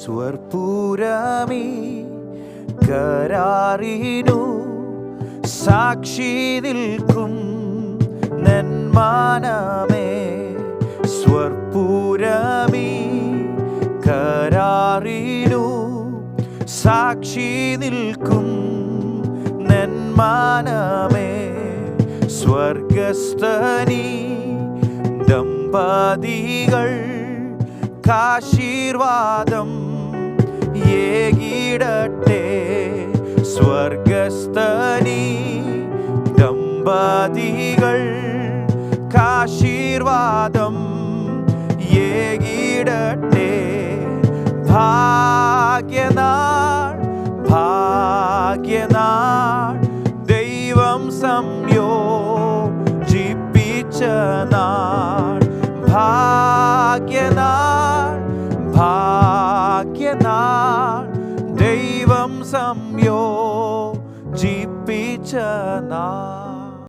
സ്വർപ്പൂരമീ കരാറിനു സാക്ഷി നിൽക്കും നെന്മാനമേ. സ്വർപ്പൂരമീ കരാറിനു സാക്ഷി നിൽക്കും നെന്മാനമേ. സ്വർഗസ്ഥനീ ദമ്പതികൾ കാശീർവാദം ഏകിടട്ടെ. സ്വർഗസ്ഥനീ ദമ്പതികൾ കാശീർവാദം ഏകിടട്ടെ. ഭാഗ്യനാൾ ഭാഗ്യനാൾ ദൈവം സംയോജിപ്പിച്ച നാൾ. ഭാഗ്യനാൾ ഭാഗ്യനാൾ ദൈവം സംയോജിപ്പിച്ച നാൾ.